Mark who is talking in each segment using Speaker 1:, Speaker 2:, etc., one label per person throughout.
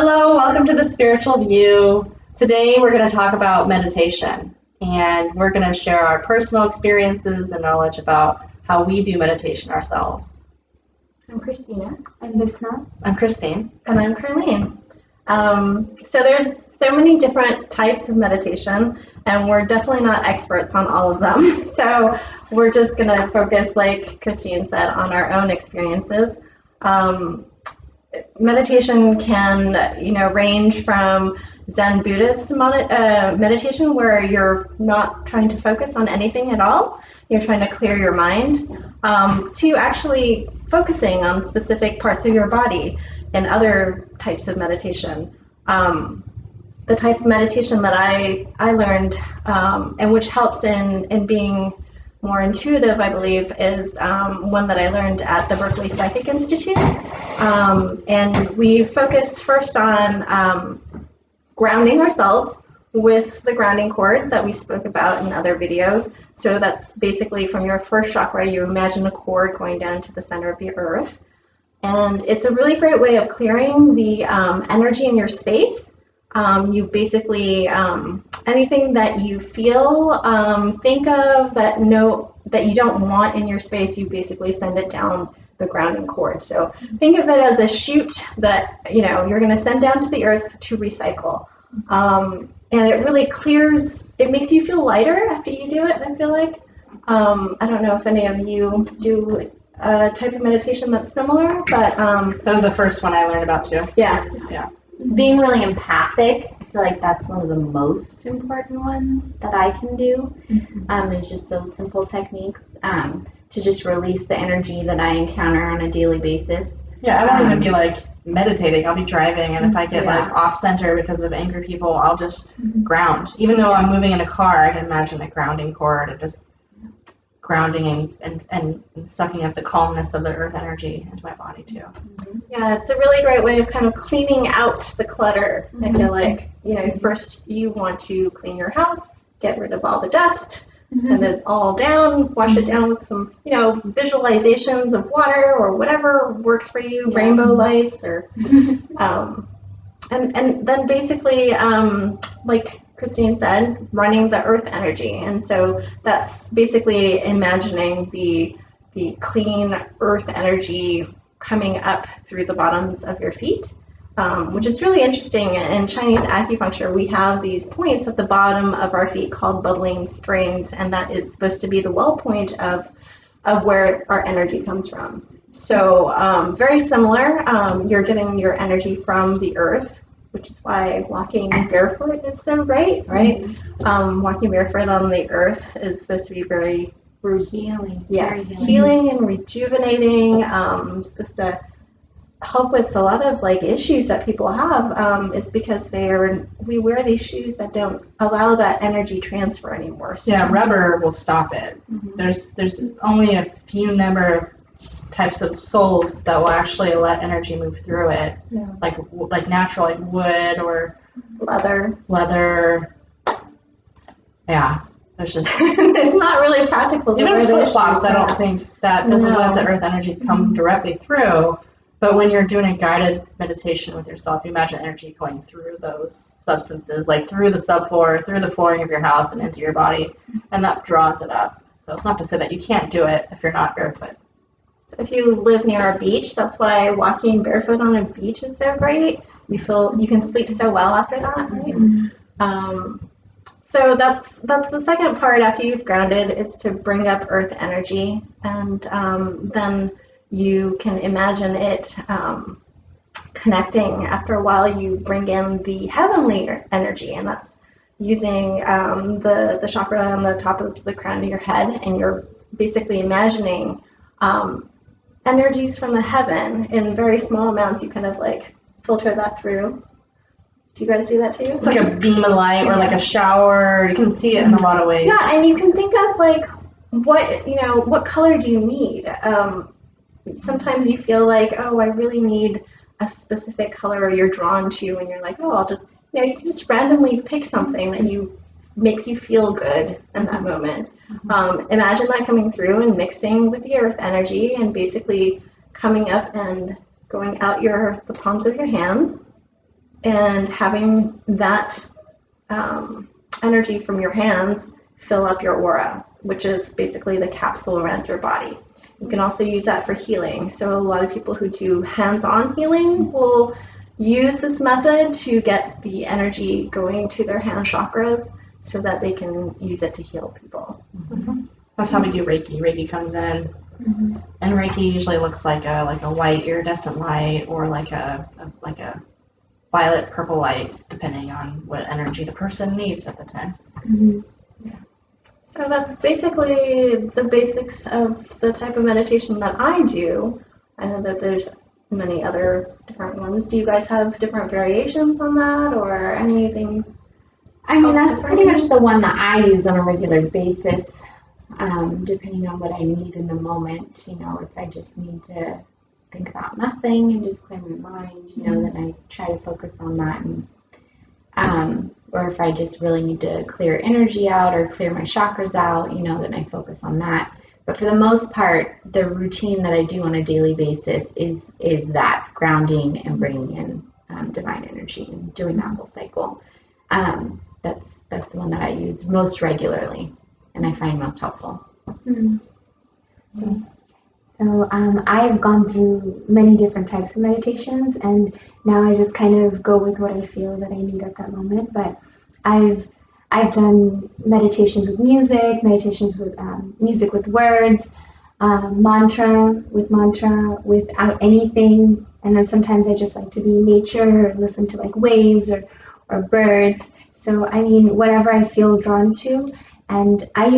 Speaker 1: Hello, welcome to the Spiritual View. Today we're going to talk about meditation, and we're going to share our personal experiences and knowledge about how we do meditation ourselves.
Speaker 2: I'm Christina.
Speaker 3: I'm Bismas.
Speaker 1: I'm Christine.
Speaker 2: And I'm Karleen. So there's so many different types of meditation, and we're definitely not experts on all of them. So we're just going to focus, like Christine said, on our own experiences. Meditation can, range from Zen Buddhist meditation, where you're not trying to focus on anything at all. You're trying to clear your mind, to actually focusing on specific parts of your body and other types of meditation. The type of meditation that I learned, and which helps in being more intuitive, I believe, is one that I learned at the Berkeley Psychic Institute. And we focus first on grounding ourselves with the grounding cord that we spoke about in other videos. So that's basically from your first chakra, you imagine a cord going down to the center of the earth. And it's a really great way of clearing the energy in your space. You basically, anything that you feel, think of that you don't want in your space, you basically send it down the grounding cord. So think of it as a chute that, you're going to send down to the earth to recycle. And it really clears, it makes you feel lighter after you do it, I feel like. I don't know if any of you do a type of meditation that's similar, but
Speaker 1: That was the first one I learned about too.
Speaker 2: yeah.
Speaker 3: Being really empathic, I feel like that's one of the most important ones that I can do. Is just those simple techniques to just release the energy that I encounter on a daily basis.
Speaker 1: Yeah, I won't even be like meditating. I'll be driving, and if I get like off center because of angry people, I'll just ground. Even though I'm moving in a car, I can imagine a grounding cord and just grounding and sucking up the calmness of the earth energy into my body too.
Speaker 2: Yeah, it's a really great way of kind of cleaning out the clutter. I feel like, first you want to clean your house, get rid of all the dust, send it all down, wash it down with some, visualizations of water or whatever works for you, rainbow lights or, and then basically, like Christine said, running the earth energy. And so that's basically imagining the clean earth energy coming up through the bottoms of your feet, which is really interesting. In Chinese acupuncture, we have these points at the bottom of our feet called bubbling springs, and that is supposed to be the well point of where our energy comes from. So very similar, you're getting your energy from the earth, which is why walking barefoot is so great, right? Walking barefoot on the earth is supposed to be very
Speaker 3: Healing.
Speaker 2: Yes, healing and rejuvenating. Supposed to help with a lot of issues that people have. It's because we wear these shoes that don't allow that energy transfer anymore. So,
Speaker 1: Yeah, rubber will stop it. There's only a few number of types of soles that will actually let energy move through it, like natural, like wood or leather. Yeah. There's just
Speaker 2: it's not really practical to
Speaker 1: even
Speaker 2: wear those
Speaker 1: flip-flops.
Speaker 2: shoes.
Speaker 1: I don't think that doesn't let the earth energy come directly through. But when you're doing a guided meditation with yourself, you imagine energy going through those substances, like through the subfloor, through the flooring of your house, and into your body, and that draws it up. So it's not to say that you can't do it if you're not barefoot.
Speaker 2: So if you live near a beach, that's why walking barefoot on a beach is so great. You can sleep so well after that. Right? So that's the second part after you've grounded, is to bring up earth energy, and then you can imagine it connecting. After a while, you bring in the heavenly energy, and that's using the chakra on the top of the crown of your head, and you're basically imagining energies from the heaven in very small amounts. You kind of filter that through. Do you guys do that too?
Speaker 1: It's like a beam of light or like a shower. You can see it in a lot of ways.
Speaker 2: Yeah, and you can think of what color do you need? Sometimes you feel like, oh, I really need a specific color, or you're drawn to, and you're like, oh, I'll just, you can just randomly pick something that makes you feel good in that moment. Imagine that coming through and mixing with the earth energy, and basically coming up and going out the palms of your hands, and having that energy from your hands fill up your aura, which is basically the capsule around your body. You can also use that for healing. So a lot of people who do hands-on healing will use this method to get the energy going to their hand chakras so that they can use it to heal people.
Speaker 1: Mm-hmm. That's how we do Reiki. Reiki comes in,
Speaker 3: Mm-hmm.
Speaker 1: and Reiki usually looks like a white iridescent light, or like a violet purple light, depending on what energy the person needs at the time.
Speaker 3: Mm-hmm.
Speaker 2: So that's basically the basics of the type of meditation that I do. I know that there's many other different ones. Do you guys have different variations on that, or anything?
Speaker 3: I mean, that's pretty much the one that I use on a regular basis, depending on what I need in the moment. You know, if I just need to think about nothing and just clear my mind, you know, then I try to focus on that. And, or if I just really need to clear energy out or clear my chakras out, you know, then I focus on that. But for the most part, the routine that I do on a daily basis is that grounding and bringing in divine energy and doing that whole cycle. That's the one that I use most regularly and I find most helpful.
Speaker 4: Mm-hmm. So I've gone through many different types of meditations, and now I just kind of go with what I feel that I need at that moment. But I've done meditations with music, meditations with music with words, mantra without anything, and then sometimes I just like to be in nature or listen to like waves or birds. So I mean, whatever I feel drawn to. And my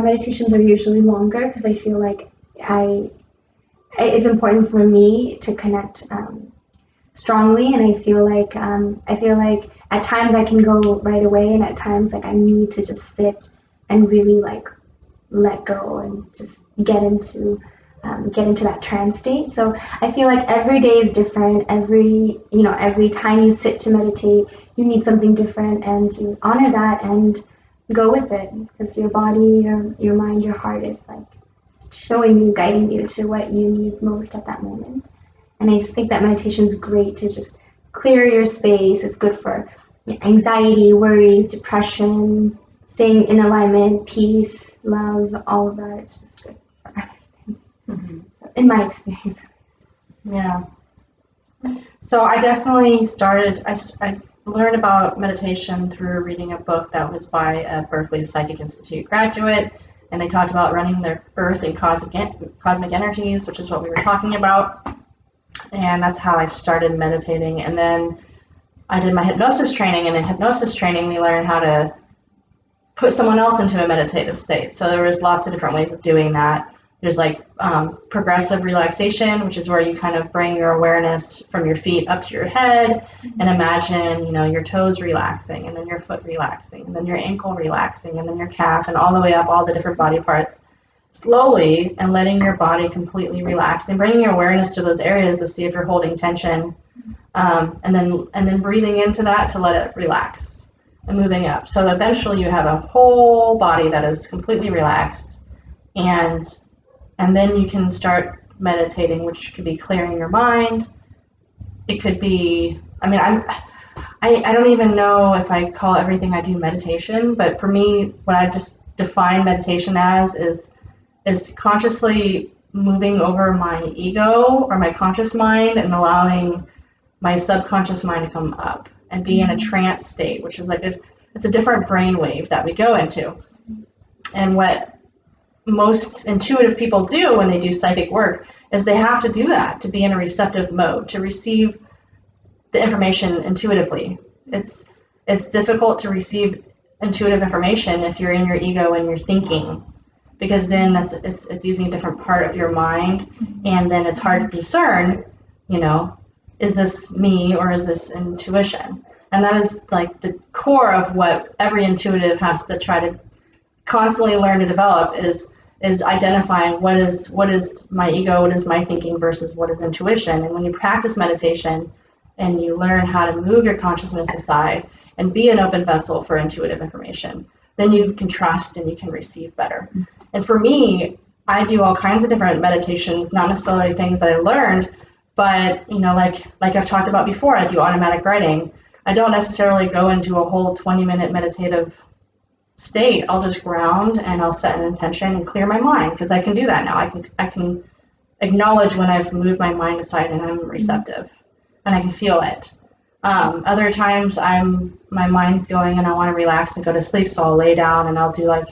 Speaker 4: meditations are usually longer because I feel like it's important for me to connect strongly, and I feel like at times I can go right away, and at times like I need to just sit and really like let go and just get into that trance state. So I feel like every day is different. Every time you sit to meditate, you need something different, and you honor that and go with it, because your body, your mind, your heart is like showing you, guiding you to what you need most at that moment. And I just think that meditation is great to just clear your space. It's good for anxiety, worries, depression, staying in alignment, peace, love, all of that. It's just good for everything.
Speaker 1: Mm-hmm.
Speaker 4: So, in my experience.
Speaker 1: Yeah. So I definitely started, I learned about meditation through reading a book that was by a Berkeley Psychic Institute graduate, and they talked about running their earth and cosmic energies, which is what we were talking about. And that's how I started meditating. And then I did my hypnosis training, and in hypnosis training we learned how to put someone else into a meditative state. So there was lots of different ways of doing that. There's like progressive relaxation, which is where you kind of bring your awareness from your feet up to your head and imagine, your toes relaxing, and then your foot relaxing, and then your ankle relaxing, and then your calf, and all the way up, all the different body parts, slowly, and letting your body completely relax and bringing your awareness to those areas to see if you're holding tension, and then breathing into that to let it relax and moving up. So eventually you have a whole body that is completely relaxed, and then you can start meditating, which could be clearing your mind. It could be, I don't even know if I call everything I do meditation, but for me, what I just define meditation as is consciously moving over my ego or my conscious mind and allowing my subconscious mind to come up and be in a trance state, which is like it's a different brain wave that we go into. And what most intuitive people do when they do psychic work is they have to do that to be in a receptive mode, to receive the information intuitively. It's difficult to receive intuitive information if you're in your ego and you're thinking, because then it's using a different part of your mind, and then it's hard to discern, is this me or is this intuition? And that is like the core of what every intuitive has to try to constantly learn to develop is identifying what is my ego, what is my thinking versus what is intuition. And when you practice meditation and you learn how to move your consciousness aside and be an open vessel for intuitive information, then you can trust and you can receive better. And for me, I do all kinds of different meditations, not necessarily things that I learned, but like I've talked about before, I do automatic writing. I don't necessarily go into a whole 20-minute meditative state. I'll just ground and I'll set an intention and clear my mind, because I can do that now. I can acknowledge when I've moved my mind aside and I'm receptive, and I can feel it. Other times my mind's going and I want to relax and go to sleep, so I'll lay down and I'll do like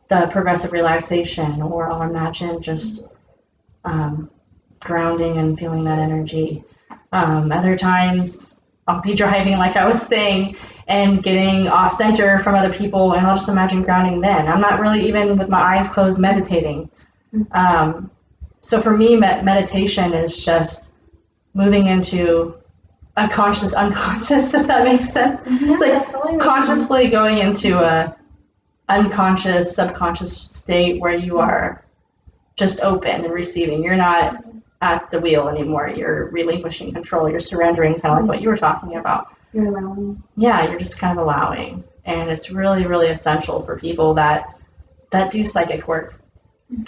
Speaker 1: the progressive relaxation, or I'll imagine just grounding and feeling that energy. Other times I'll be driving, like I was saying, and getting off center from other people, and I'll just imagine grounding then. I'm not really even with my eyes closed meditating. So for me, meditation is just moving into a conscious unconscious, if that makes sense. It's like totally consciously going into a unconscious, subconscious state where you are just open and receiving. You're not at the wheel anymore. You're relinquishing control. You're surrendering, kind of like what you were talking about.
Speaker 4: You're allowing.
Speaker 1: Yeah, you're just kind of allowing. And it's really, really essential for people that do psychic work.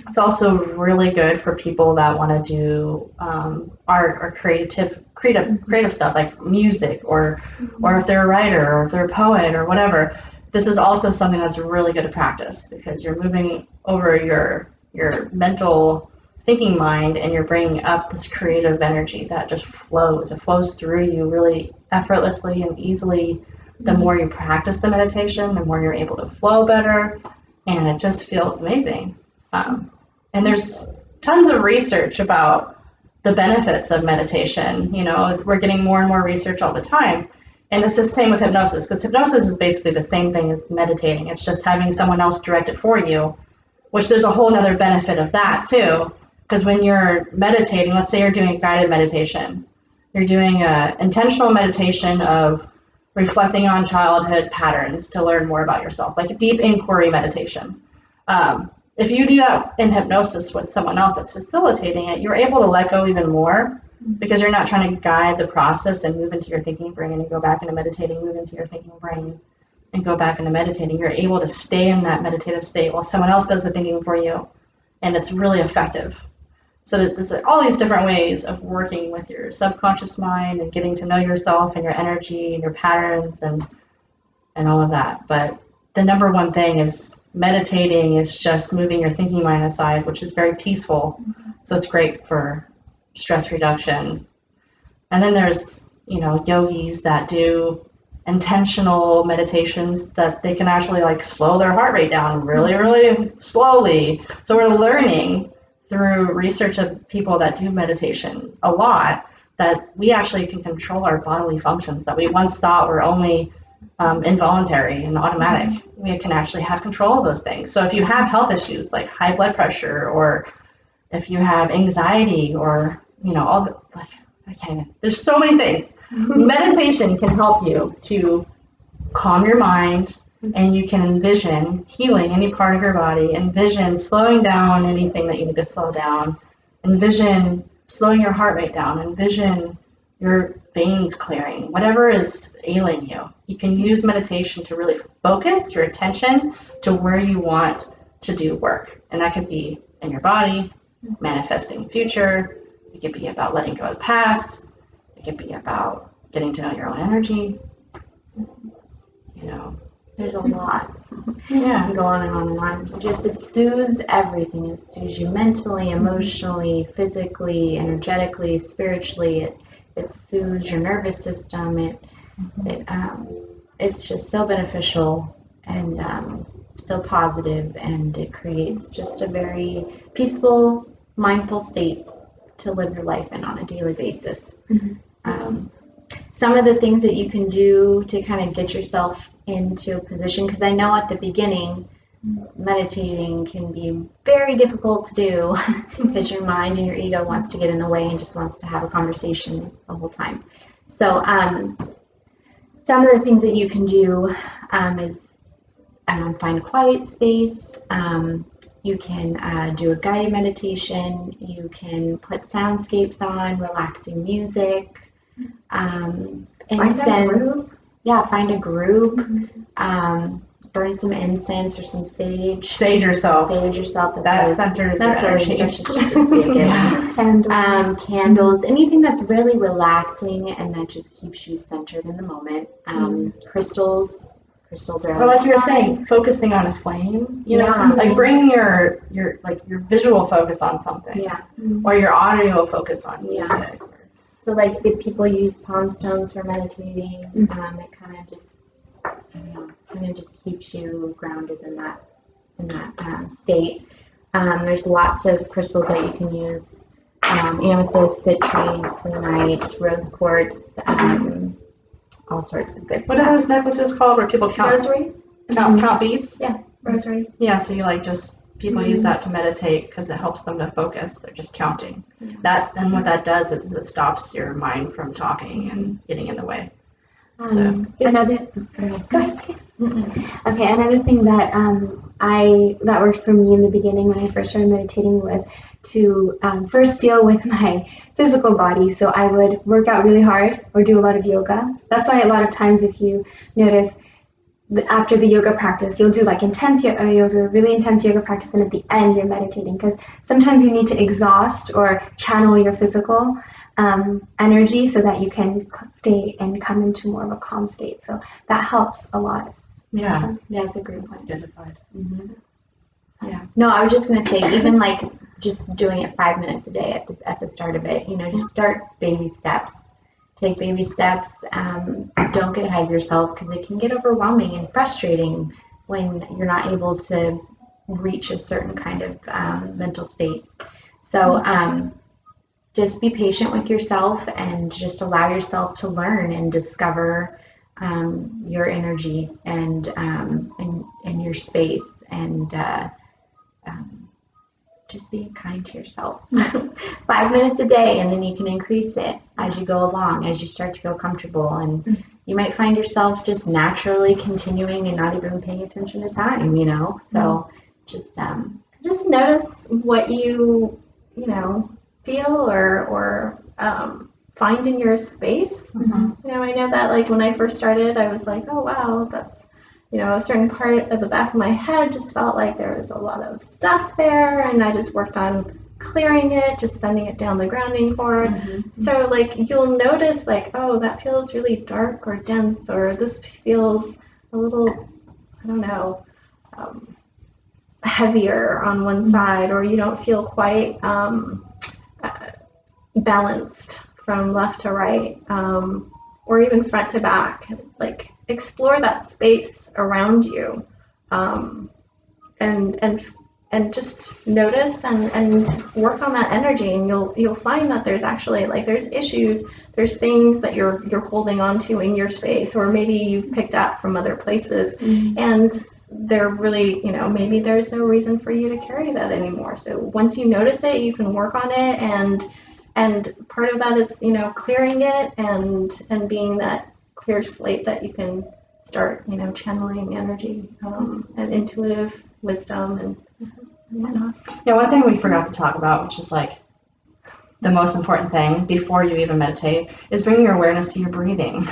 Speaker 1: It's also really good for people that want to do art or creative stuff, like music, or if they're a writer, or if they're a poet, or whatever. This is also something that's really good to practice, because you're moving over your mental thinking mind, and you're bringing up this creative energy that just flows. It flows through you really effortlessly and easily. The more you practice the meditation, the more you're able to flow better, and it just feels amazing. And there's tons of research about the benefits of meditation. You know, we're getting more and more research all the time. And it's the same with hypnosis, because hypnosis is basically the same thing as meditating. It's just having someone else direct it for you, which there's a whole other benefit of that too. Because when you're meditating, let's say you're doing a guided meditation, you're doing an intentional meditation of reflecting on childhood patterns to learn more about yourself, like a deep inquiry meditation. If you do that in hypnosis with someone else that's facilitating it, you're able to let go even more, because you're not trying to guide the process and move into your thinking brain and go back into meditating, move into your thinking brain and go back into meditating. You're able to stay in that meditative state while someone else does the thinking for you, and it's really effective. So there's all these different ways of working with your subconscious mind and getting to know yourself and your energy and your patterns and all of that. But the number one thing is meditating is just moving your thinking mind aside, which is very peaceful. So it's great for stress reduction. And then there's, yogis that do intentional meditations that they can actually like slow their heart rate down really, really slowly. So we're learning through research of people that do meditation a lot that we actually can control our bodily functions that we once thought were only involuntary and automatic. We can actually have control of those things. So if you have health issues like high blood pressure, or if you have anxiety, or there's so many things. Meditation can help you to calm your mind, and you can envision healing any part of your body, envision slowing down anything that you need to slow down, envision slowing your heart rate down, envision your veins clearing, whatever is ailing you. You can use meditation to really focus your attention to where you want to do work. And that could be in your body, manifesting the future. It could be about letting go of the past. It could be about getting to know your own energy.
Speaker 3: There's a lot.
Speaker 1: Yeah.
Speaker 3: Go on and on and on. It soothes everything. It soothes you mentally, emotionally, physically, energetically, spiritually. It soothes your nervous system. It's just so beneficial and so positive, and it creates just a very peaceful, mindful state to live your life in on a daily basis. Some of the things that you can do to kind of get yourself into a position, because I know at the beginning meditating can be very difficult to do because your mind and your ego wants to get in the way and just wants to have a conversation the whole time. So some of the things that you can do is find a quiet space. You can do a guided meditation. You can put soundscapes on, relaxing music, incense. Yeah, find a group burn some incense or some sage.
Speaker 1: Sage yourself.
Speaker 3: Sage yourself.
Speaker 1: That centers your energy.
Speaker 3: That should just be a given. Candles, anything that's really relaxing and that just keeps you centered in the moment. Crystals are.
Speaker 1: Well, like you were saying, focusing on a flame. You know, like bringing your visual focus on something.
Speaker 3: Yeah.
Speaker 1: Or your audio focus on music.
Speaker 3: Yeah. So like the people use palm stones for meditating. It kind of just, I don't know, kind of just keeps you grounded in that state. There's lots of crystals that you can use. Amethyst, citrine, selenite, rose quartz, all sorts of good stuff.
Speaker 1: What are those necklaces called where people count?
Speaker 3: Rosary?
Speaker 1: Count beads?
Speaker 3: Yeah, rosary.
Speaker 1: Yeah, so you people use that to meditate because it helps them to focus. They're just counting. That, and what that does is it stops your mind from talking and getting in the way. So
Speaker 4: another thing that worked for me in the beginning when I first started meditating was to first deal with my physical body. So I would work out really hard or do a lot of yoga. That's why a lot of times, if you notice, after the yoga practice, you'll do like you'll do a really intense yoga practice, and at the end you're meditating, because sometimes you need to exhaust or channel your physical energy so that you can stay and come into more of a calm state. So that helps a lot.
Speaker 1: yeah,
Speaker 3: That's a great point.
Speaker 1: good advice.
Speaker 3: Yeah. No, I was just going to say, even like just doing it 5 minutes a day at the start of it, just start baby steps. Take baby steps. Don't get ahead of yourself, because it can get overwhelming and frustrating when you're not able to reach a certain kind of mental state. So just be patient with yourself and just allow yourself to learn and discover your energy and your space, and just being kind to yourself. 5 minutes a day, and then you can increase it as you go along, as you start to feel comfortable, and you might find yourself just naturally continuing and not even paying attention to time, so just notice what you feel or find in your space. I know that like when I first started, I was like, oh wow, that's a certain part of the back of my head just felt like there was a lot of stuff there, and I just worked on clearing it, just sending it down the grounding cord. So like you'll notice like, oh, that feels really dark or dense, or this feels a little, I don't know, heavier on one side, or you don't feel quite balanced from left to right, or even front to back. Like explore that space around you, and just notice and work on that energy, and you'll find that there's actually there's issues, there's things that you're holding on to in your space, or maybe you've picked up from other places, and they're really maybe there's no reason for you to carry that anymore. So once you notice it, you can work on it, and part of that is clearing it and being that clear slate that you can start channeling energy and intuitive wisdom and whatnot.
Speaker 1: Yeah, one thing we forgot to talk about, which is like the most important thing before you even meditate, is bringing your awareness to your breathing.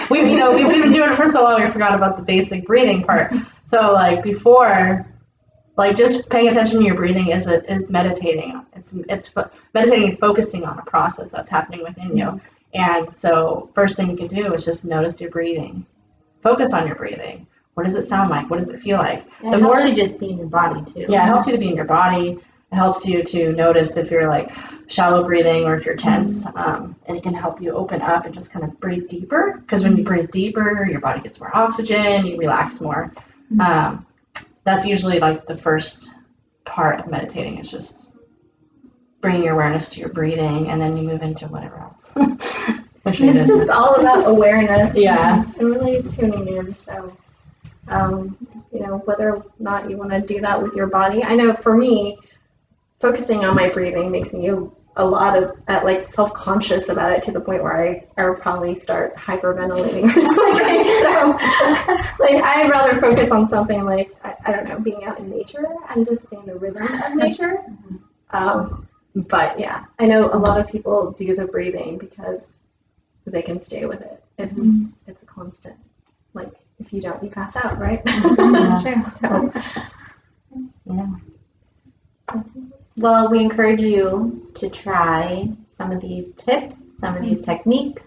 Speaker 1: We've been doing it for so long, we forgot about the basic breathing part. So like before, like just paying attention to your breathing is meditating. It's meditating and focusing on a process that's happening within you. And so first thing you can do is just notice your breathing. Focus on your breathing. What does it sound like? What does it feel like?
Speaker 3: Yeah, it helps you just be in your body too.
Speaker 1: Yeah, it helps you to be in your body. It helps you to notice if you're like shallow breathing or if you're tense. And it can help you open up and just kind of breathe deeper. Because when you breathe deeper, your body gets more oxygen, you relax more. That's usually like the first part of meditating. It's just bringing your awareness to your breathing, and then you move into whatever else.
Speaker 2: It's just all about awareness.
Speaker 1: Yeah.
Speaker 2: And really tuning in. So, whether or not you want to do that with your body. I know for me, focusing on my breathing makes me a lot of self-conscious about it, to the point where I would probably start hyperventilating or something. So, I'd rather focus on something like, I don't know, being out in nature and just seeing the rhythm of nature. But yeah, I know a lot of people do the breathing because they can stay with it. It's a constant. if you don't, you pass out, right?
Speaker 3: That's true.
Speaker 2: So,
Speaker 1: Yeah.
Speaker 3: Well, we encourage you to try some of these tips, some of these techniques.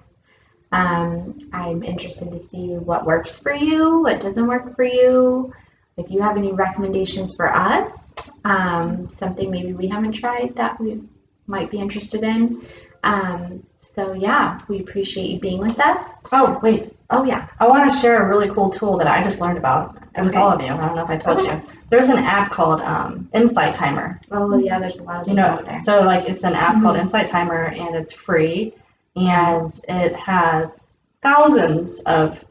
Speaker 3: I'm interested to see what works for you, what doesn't work for you. If you have any recommendations for us, something maybe we haven't tried that we might be interested in. So yeah, we appreciate you being with us.
Speaker 1: Oh, wait.
Speaker 3: Oh yeah.
Speaker 1: I want to share a really cool tool that I just learned about with all of you. I don't know if I told you. There's an app called Insight Timer.
Speaker 3: Oh yeah, there's a lot of those out there.
Speaker 1: So like it's an app called Insight Timer, and it's free, and it has thousands of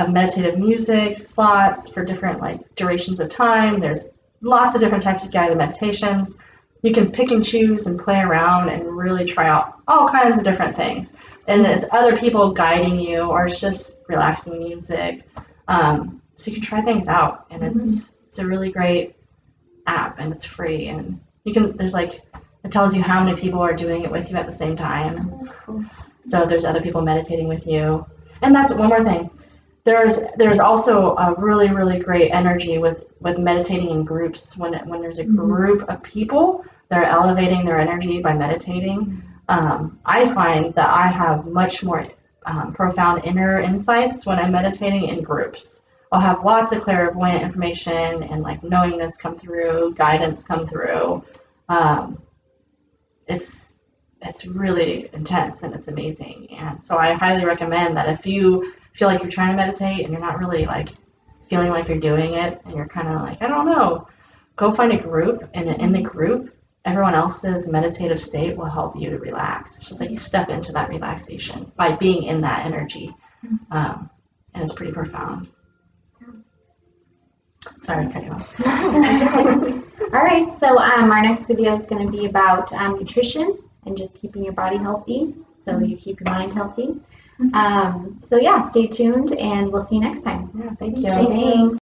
Speaker 1: meditative music slots for different like durations of time. There's lots of different types of guided meditations. You can pick and choose and play around and really try out all kinds of different things. And there's other people guiding you, or it's just relaxing music. So you can try things out, and it's a really great app, and it's free. And you can it tells you how many people are doing it with you at the same time. So there's other people meditating with you. And that's one more thing. There's also a really, really great energy with meditating in groups. When there's a group of people that are elevating their energy by meditating, I find that I have much more profound inner insights when I'm meditating in groups. I'll have lots of clairvoyant information and like knowingness come through, guidance come through. It's really intense and it's amazing. And so I highly recommend that if you feel like you're trying to meditate and you're not really like feeling like you're doing it and you're kind of like, I don't know, go find a group, and in the group, everyone else's meditative state will help you to relax. It's just like you step into that relaxation by being in that energy. And it's pretty profound. Sorry to cut you off.
Speaker 3: All right, so our next video is going to be about nutrition and just keeping your body healthy, so you keep your mind healthy. So yeah, stay tuned, and we'll see you next time.
Speaker 1: Yeah, thank you.
Speaker 3: Thanks.